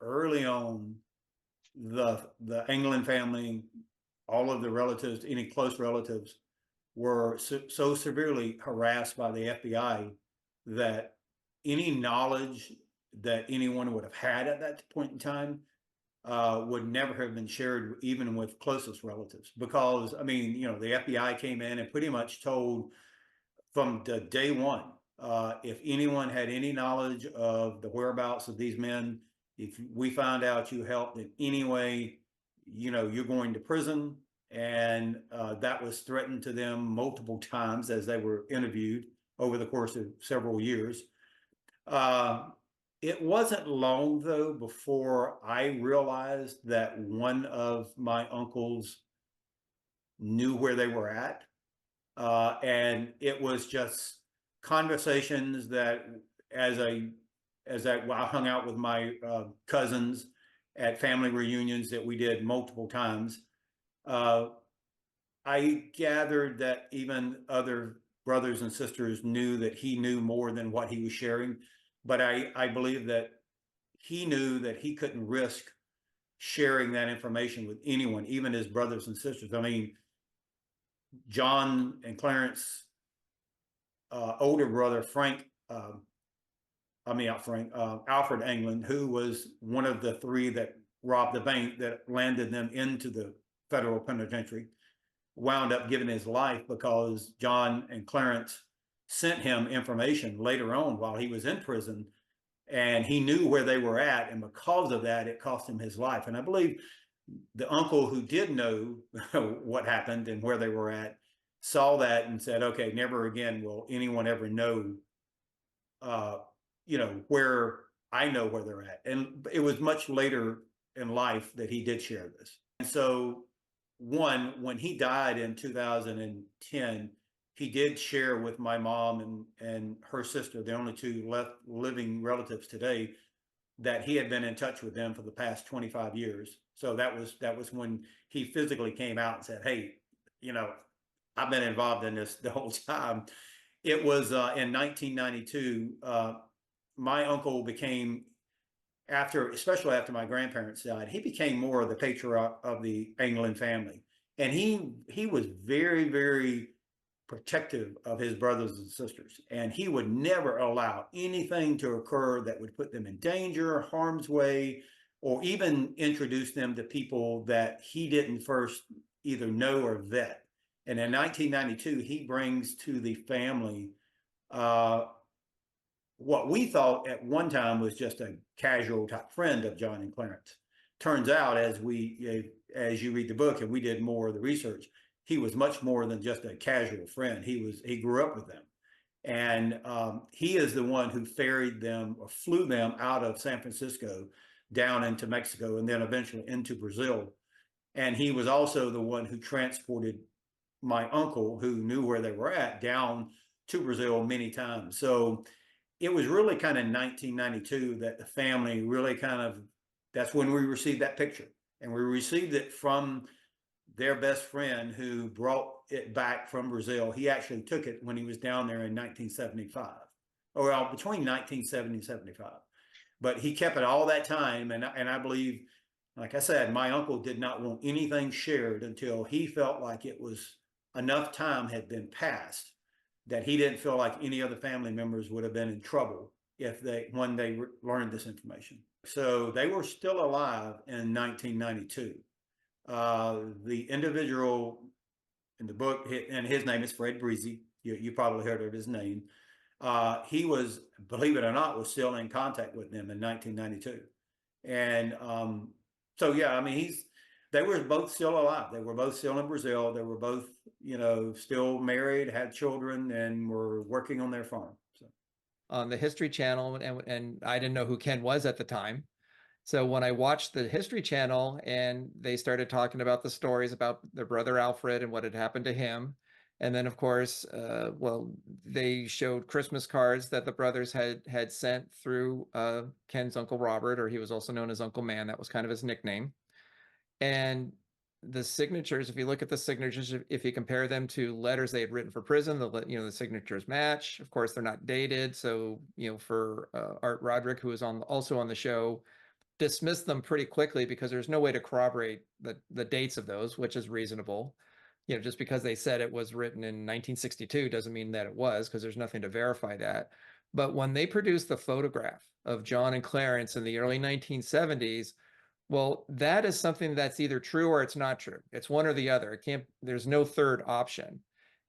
early on, the Anglin family, all of the relatives, any close relatives, were so severely harassed by the FBI that any knowledge that anyone would have had at that point in time would never have been shared even with closest relatives. Because, I mean, the FBI came in and pretty much told from the day one, if anyone had any knowledge of the whereabouts of these men, if we found out you helped in any way, you're going to prison. And that was threatened to them multiple times as they were interviewed over the course of several years. It wasn't long, though, before I realized that one of my uncles knew where they were at. And it was just conversations that I hung out with my cousins at family reunions that we did multiple times. I gathered that even other brothers and sisters knew that he knew more than what he was sharing. But I believe that he knew that he couldn't risk sharing that information with anyone, even his brothers and sisters. I mean, John and Clarence, older brother, Alfred Anglin, who was one of the three that robbed the bank that landed them into the federal penitentiary, wound up giving his life because John and Clarence sent him information later on while he was in prison, and he knew where they were at, and because of that, it cost him his life. And I believe the uncle who did know what happened and where they were at saw that and said, okay, never again will anyone ever know, where I know where they're at. And it was much later in life that he did share this. And so when he died in 2010, he did share with my mom and her sister, the only two left living relatives today, that he had been in touch with them for the past 25 years. So that was when he physically came out and said, hey, I've been involved in this the whole time. It was in 1992, my uncle became, especially after my grandparents died, he became more of the patriarch of the Anglin family. And he was very, very protective of his brothers and sisters. And he would never allow anything to occur that would put them in danger, harm's way, or even introduce them to people that he didn't first either know or vet. And in 1992, he brings to the family what we thought at one time was just a casual type friend of John and Clarence. Turns out, as you read the book, and we did more of the research, he was much more than just a casual friend. He grew up with them. And he is the one who ferried them or flew them out of San Francisco down into Mexico and then eventually into Brazil. And he was also the one who transported my uncle, who knew where they were at, down to Brazil many times. So it was really kind of 1992 that the family really that's when we received that picture. And we received it from their best friend who brought it back from Brazil. He actually took it when he was down there in 1975, or between 1970 and 75. But he kept it all that time. And I believe, like I said, my uncle did not want anything shared until he felt like it was enough time had been passed that he didn't feel like any other family members would have been in trouble when they learned this information. So they were still alive in 1992. The individual in the book, and his name is Fred Breezy. You probably heard of his name. He was, believe it or not, was still in contact with them in 1992. And so, yeah, I mean, they were both still alive. They were both still in Brazil. They were both, still married, had children, and were working on their farm. So on the History Channel, and I didn't know who Ken was at the time. So when I watched the History Channel and they started talking about the stories about their brother Alfred and what had happened to him, and then of course, they showed Christmas cards that the brothers had sent through Ken's Uncle Robert, or he was also known as Uncle Man. That was kind of his nickname. And the signatures, if you look at the signatures, if you compare them to letters they had written for prison, the signatures match. Of course, they're not dated. So, for Art Roderick, who was also on the show, dismissed them pretty quickly because there's no way to corroborate the dates of those, which is reasonable. Just because they said it was written in 1962 doesn't mean that it was, because there's nothing to verify that. But when they produced the photograph of John and Clarence in the early 1970s, well, that is something that's either true or it's not true. It's one or the other. It can't, there's no third option.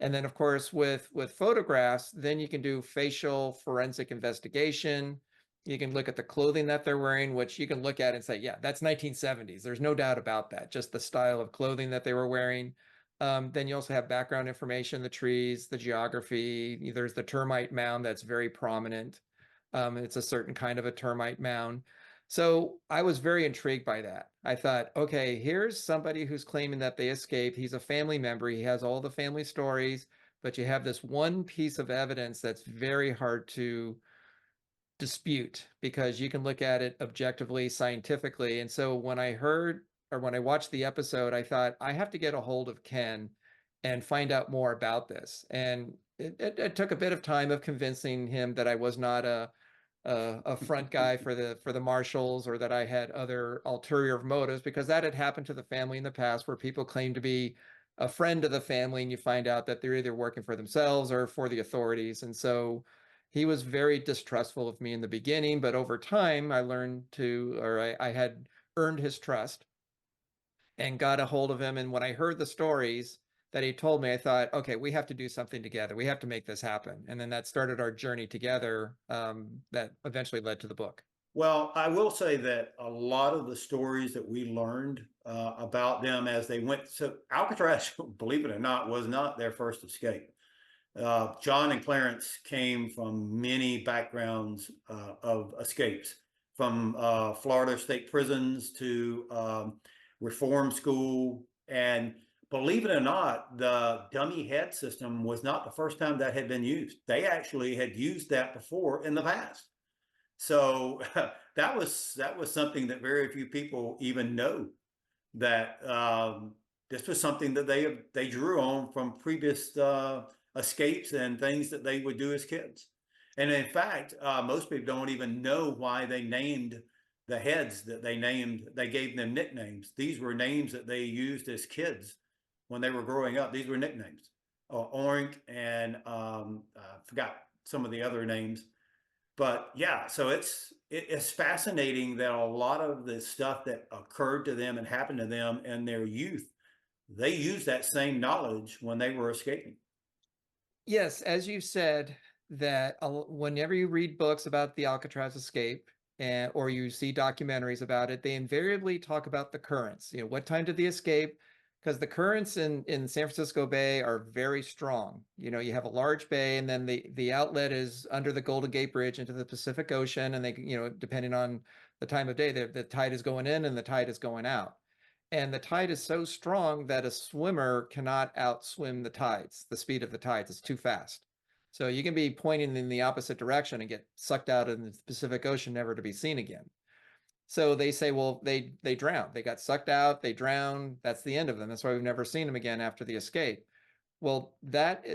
And then of course with photographs, then you can do facial forensic investigation. You can look at the clothing that they're wearing, which you can look at and say, yeah, that's 1970s. There's no doubt about that. Just the style of clothing that they were wearing. Then you also have background information, the trees, the geography. There's the termite mound that's very prominent. It's a certain kind of a termite mound. So I was very intrigued by that. I thought, okay, here's somebody who's claiming that they escaped. He's a family member. He has all the family stories, but you have this one piece of evidence that's very hard to dispute because you can look at it objectively, scientifically. And so when I heard or when I watched the episode, I thought I have to get a hold of Ken and find out more about this. And it took a bit of time of convincing him that I was not a front guy for the marshals, or that I had other ulterior motives, because that had happened to the family in the past, where people claim to be a friend of the family and you find out that they're either working for themselves or for the authorities. And so he was very distrustful of me in the beginning, but over time I learned to, or I had earned his trust and got a hold of him. And when I heard the stories that he told me, I thought, okay, we have to do something together. We have to make this happen. And then that started our journey together, that eventually led to the book. Well, I will say that a lot of the stories that we learned about them as they went, so Alcatraz, believe it or not, was not their first escape. John and Clarence came from many backgrounds of escapes, from Florida state prisons to reform school. And believe it or not, the dummy head system was not the first time that had been used. They actually had used that before in the past. So that was something that very few people even know, that this was something that they drew on from previous escapes and things that they would do as kids. And in fact, most people don't even know why they named the heads that they named. They gave them nicknames. These were names that they used as kids when they were growing up. These were nicknames. Oink and forgot some of the other names. But yeah, so it's fascinating that a lot of the stuff that occurred to them and happened to them in their youth, they used that same knowledge when they were escaping. Yes, as you said, that whenever you read books about the Alcatraz escape, or you see documentaries about it, they invariably talk about the currents. What time did they escape? Because the currents in San Francisco Bay are very strong. You have a large bay, and then the outlet is under the Golden Gate Bridge into the Pacific Ocean, and they, depending on the time of day, the tide is going in and the tide is going out. And the tide is so strong that a swimmer cannot outswim the tides, the speed of the tides. It's too fast. So you can be pointing in the opposite direction and get sucked out in the Pacific Ocean, never to be seen again. So they say, well, they drowned. They got sucked out, they drowned. That's the end of them. That's why we've never seen them again after the escape. Well, that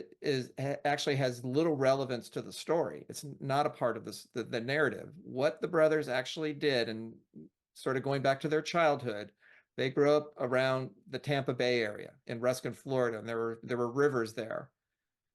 actually has little relevance to the story. It's not a part of the narrative. What the brothers actually did, and sort of going back to their childhood, they grew up around the Tampa Bay area in Ruskin, Florida, and there were rivers there.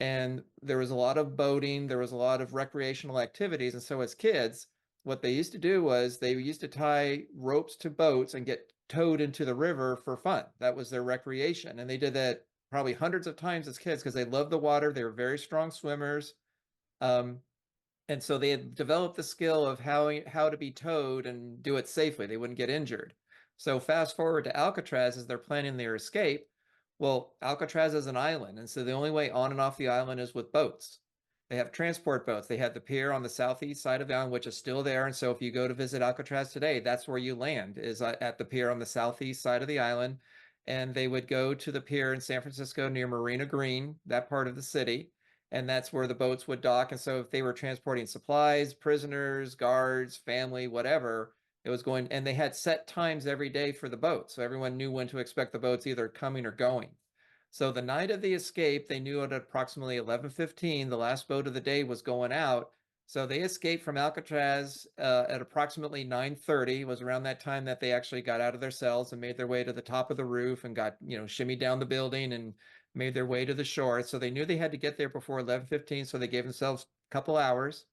And there was a lot of boating, there was a lot of recreational activities. And so as kids, what they used to do was they used to tie ropes to boats and get towed into the river for fun. That was their recreation. And they did that probably hundreds of times as kids because they loved the water. They were very strong swimmers. And so they had developed the skill of how to be towed and do it safely. They wouldn't get injured. So fast forward to Alcatraz as they're planning their escape. Well, Alcatraz is an island, and so the only way on and off the island is with boats. They have transport boats. They had the pier on the southeast side of the island, which is still there. And so if you go to visit Alcatraz today, that's where you land, is at the pier on the southeast side of the island. And they would go to the pier in San Francisco near Marina Green, that part of the city. And that's where the boats would dock. And so if they were transporting supplies, prisoners, guards, family, whatever, it was going, and they had set times every day for the boats. So everyone knew when to expect the boats either coming or going. So the night of the escape, they knew at approximately 11:15, the last boat of the day was going out. So they escaped from Alcatraz at approximately 9:30. It was around that time that they actually got out of their cells and made their way to the top of the roof and got, shimmied down the building and made their way to the shore. So they knew they had to get there before 11:15. So they gave themselves a couple hours,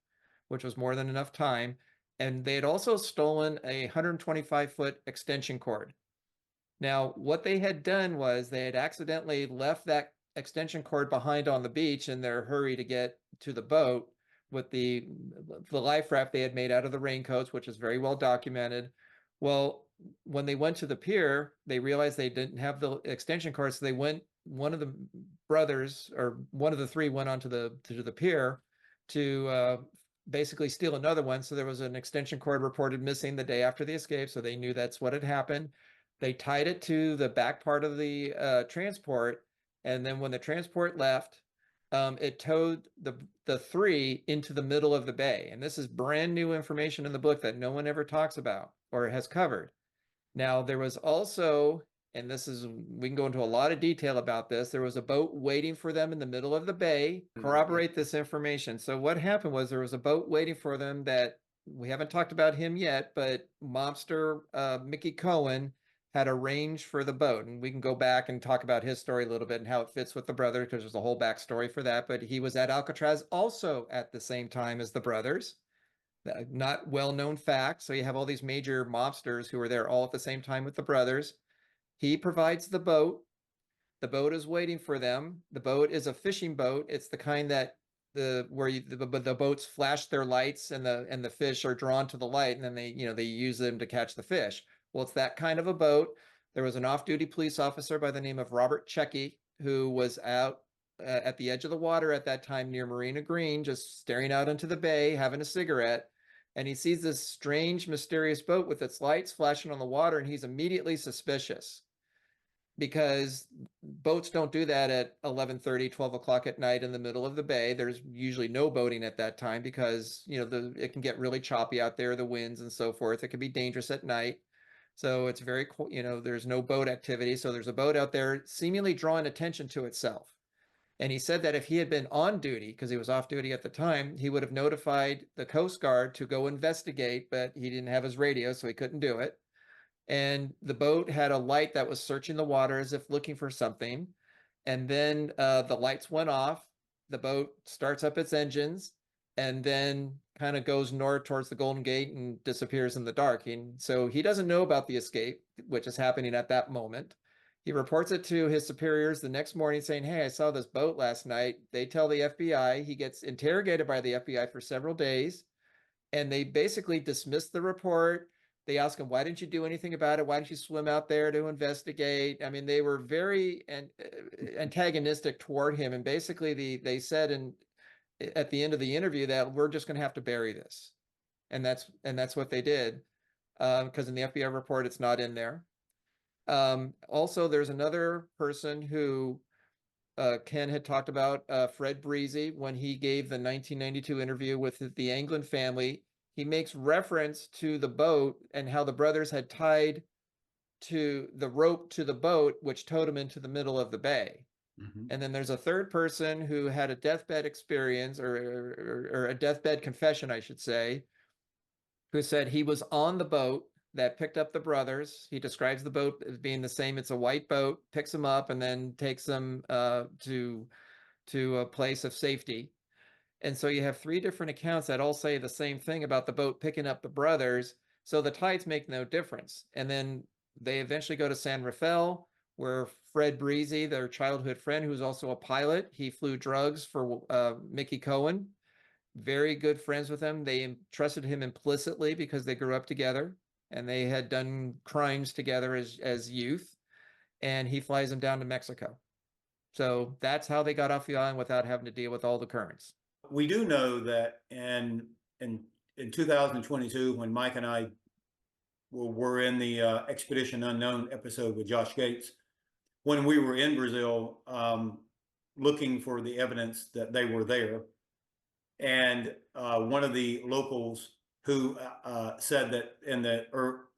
which was more than enough time. And they had also stolen a 125-foot extension cord. Now, what they had done was they had accidentally left that extension cord behind on the beach in their hurry to get to the boat with the life raft they had made out of the raincoats, which is very well documented. Well, when they went to the pier, they realized they didn't have the extension cord, so one of the brothers, or one of the three, went onto the pier to basically steal another one. So there was an extension cord reported missing the day after the escape, so they knew that's what had happened. They tied it to the back part of the transport, and then when the transport left, it towed the three into the middle of the bay. And this is brand new information in the book that no one ever talks about or has covered. Now, there was also, and we can go into a lot of detail about this, there was a boat waiting for them in the middle of the bay, corroborate this information. So what happened was there was a boat waiting for them that, we haven't talked about him yet, but mobster Mickey Cohen had arranged for the boat. And we can go back and talk about his story a little bit and how it fits with the brother, because there's a whole backstory for that. But he was at Alcatraz also at the same time as the brothers. Not well-known fact. So you have all these major mobsters who are there all at the same time with the brothers. He provides the boat. The boat is waiting for them. The boat is a fishing boat. It's the kind that the boats flash their lights and the fish are drawn to the light, and then they use them to catch the fish. Well, it's that kind of a boat. There was an off-duty police officer by the name of Robert Checky who was out at the edge of the water at that time near Marina Green, just staring out into the bay, having a cigarette. And he sees this strange, mysterious boat with its lights flashing on the water, and he's immediately suspicious, because boats don't do that at 11:30, 12 o'clock at night in the middle of the bay. There's usually no boating at that time because, it can get really choppy out there, the winds and so forth. It can be dangerous at night. So it's very, there's no boat activity. So there's a boat out there seemingly drawing attention to itself. And he said that if he had been on duty, because he was off duty at the time, he would have notified the Coast Guard to go investigate, but he didn't have his radio, so he couldn't do it. And the boat had a light that was searching the water as if looking for something. And then the lights went off. The boat starts up its engines and then kind of goes north towards the Golden Gate and disappears in the dark. And so he doesn't know about the escape, which is happening at that moment. He reports it to his superiors the next morning saying, hey, I saw this boat last night. They tell the FBI. He gets interrogated by the FBI for several days, and they basically dismiss the report. They ask him, why didn't you do anything about it? Why didn't you swim out there to investigate? I mean, they were very antagonistic toward him. And basically they said at the end of the interview that we're just going to have to bury this. And that's what they did, because in the FBI report, it's not in there. Also, there's another person who Ken had talked about, Fred Breezy, when he gave the 1992 interview with the Anglin family. He makes reference to the boat and how the brothers had tied to the rope to the boat, which towed him into the middle of the bay. Mm-hmm. And then there's a third person who had a deathbed experience, or a deathbed confession, I should say, who said he was on the boat that picked up the brothers. He describes the boat as being the same. It's a white boat, picks them up, and then takes them to a place of safety. And so you have three different accounts that all say the same thing about the boat picking up the brothers. So the tides make no difference. And then they eventually go to San Rafael, where Fred Breezy, their childhood friend, who's also a pilot, he flew drugs for Mickey Cohen. Very good friends with him. They trusted him implicitly because they grew up together and they had done crimes together as youth. And he flies them down to Mexico. So that's how they got off the island without having to deal with all the currents. We do know that in 2022, when Mike and I were in the Expedition Unknown episode with Josh Gates, when we were in Brazil looking for the evidence that they were there, and one of the locals who said that in the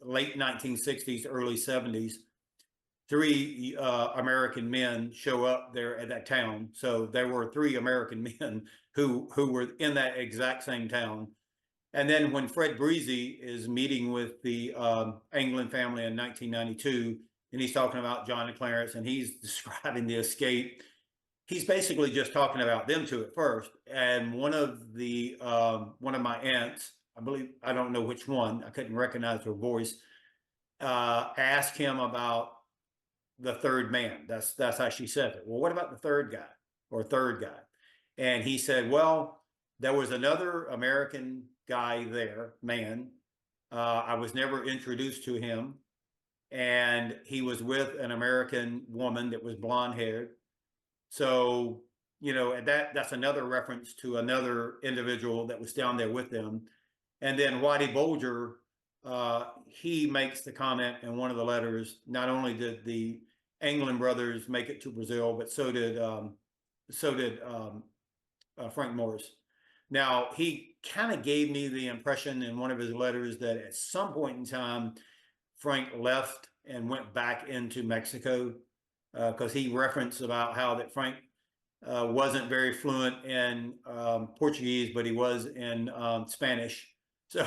late 1960s, early 70s, three American men show up there at that town. So there were three American men who were in that exact same town. And then when Fred Breezy is meeting with the Anglin family in 1992, and he's talking about John and Clarence, and he's describing the escape, he's basically just talking about them two at first. And one of my aunts, I believe, I don't know which one, I couldn't recognize her voice, asked him about the third man. That's how she said it. Well, what about the third guy or third guy? And he said, well, there was another American guy there, man. I was never introduced to him, and he was with an American woman that was blonde haired. So, and that's another reference to another individual that was down there with them. And then Whitey Bulger, he makes the comment in one of the letters, not only did the Anglin brothers make it to Brazil, but so did Frank Morris. Now, he kind of gave me the impression in one of his letters that at some point in time, Frank left and went back into Mexico, because he referenced about how that Frank wasn't very fluent in Portuguese, but he was in Spanish. So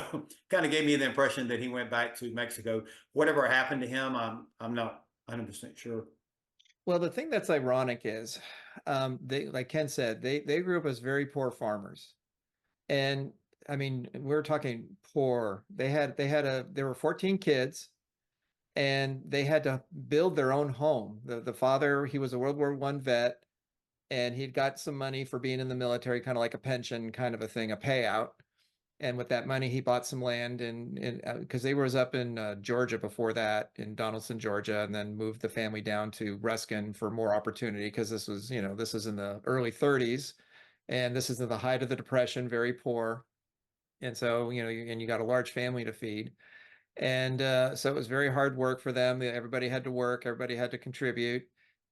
kind of gave me the impression that he went back to Mexico. Whatever happened to him, I'm not 100% sure. Well, the thing that's ironic is, they, like Ken said, they grew up as very poor farmers. And I mean, we're talking poor. There were 14 kids, and they had to build their own home. The father, he was a World War I vet, and he'd got some money for being in the military, kind of like a pension kind of a thing, a payout. And with that money, he bought some land in because they was up in Georgia before that, in Donaldson, Georgia, and then moved the family down to Ruskin for more opportunity, because this was in the early 30s, and this is in the height of the Depression, very poor. And so, and you got a large family to feed. And so it was very hard work for them. Everybody had to work, everybody had to contribute.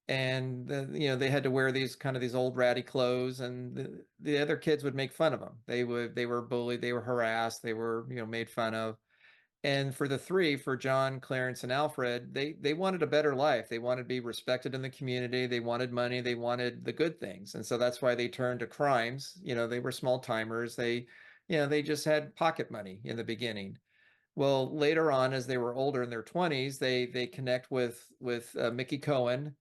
And they had to wear these old ratty clothes, and the other kids would make fun of them. They were bullied, they were harassed, they were made fun of. And for John, Clarence, and Alfred, they wanted a better life. They wanted to be respected in the community. They wanted money. They wanted the good things. And so that's why they turned to crimes. They were small timers. They just had pocket money in the beginning. Well, later on, as they were older in their 20s, they connect with Mickey Cohen,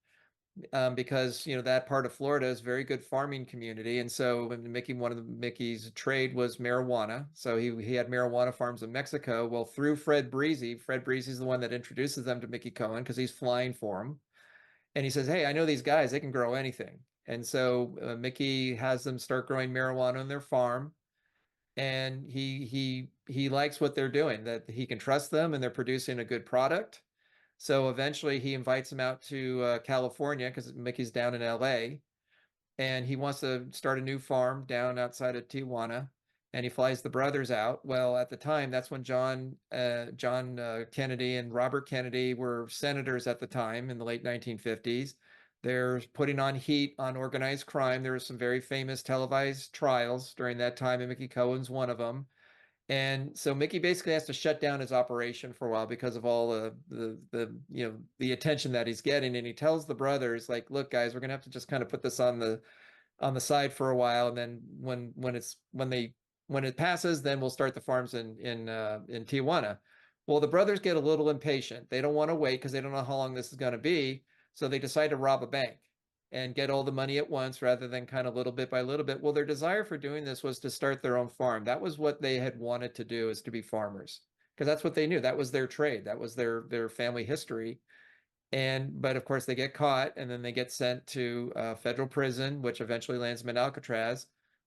because that part of Florida is a very good farming community. And so one of Mickey's trade was marijuana. So he had marijuana farms in Mexico. Well, through Fred Breezy is the one that introduces them to Mickey Cohen, because he's flying for him. And he says, hey, I know these guys, they can grow anything. And so Mickey has them start growing marijuana on their farm. And he likes what they're doing, that he can trust them, and they're producing a good product. So eventually he invites him out to California, because Mickey's down in LA, and he wants to start a new farm down outside of Tijuana, and he flies the brothers out. Well, at the time, that's when John Kennedy and Robert Kennedy were senators at the time in the late 1950s. They're putting on heat on organized crime. There were some very famous televised trials during that time, and Mickey Cohen's one of them. And so Mickey basically has to shut down his operation for a while because of all the attention that he's getting. And he tells the brothers, like, look, guys, we're gonna have to just kind of put this on the side for a while, and then when it passes, then we'll start the farms in Tijuana. Well, the brothers get a little impatient. They don't want to wait because they don't know how long this is going to be. So they decide to rob a bank and get all the money at once rather than kind of little bit by little bit. Well, their desire for doing this was to start their own farm. That was what they had wanted to do, is to be farmers, because that's what they knew. That was their trade. That was their family history. But of course they get caught, and then they get sent to federal prison, which eventually lands them in Alcatraz.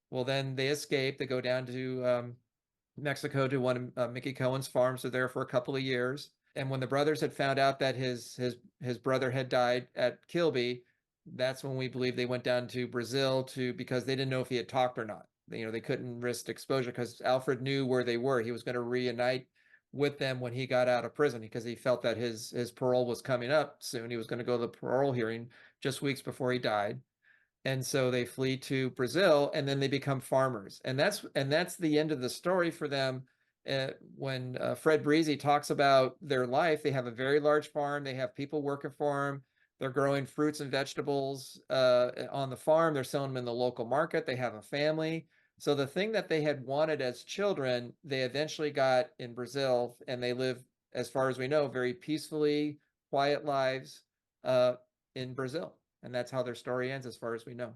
Well, then they escape. They go down to Mexico to one of Mickey Cohen's farms. They're there for a couple of years. And when the brothers had found out that his brother had died at Kilby, that's when we believe they went down to Brazil because they didn't know if he had talked or not. They couldn't risk exposure, because Alfred knew where they were. He was going to reunite with them when he got out of prison, because he felt that his parole was coming up soon. He was going to go to the parole hearing just weeks before he died. And so they flee to Brazil, and then they become farmers. And that's the end of the story for them. when Fred Breezy talks about their life, they have a very large farm. They have people working for them. They're growing fruits and vegetables on the farm. They're selling them in the local market. They have a family. So the thing that they had wanted as children, they eventually got in Brazil, and they live, as far as we know, very peacefully, quiet lives in Brazil. And that's how their story ends, as far as we know.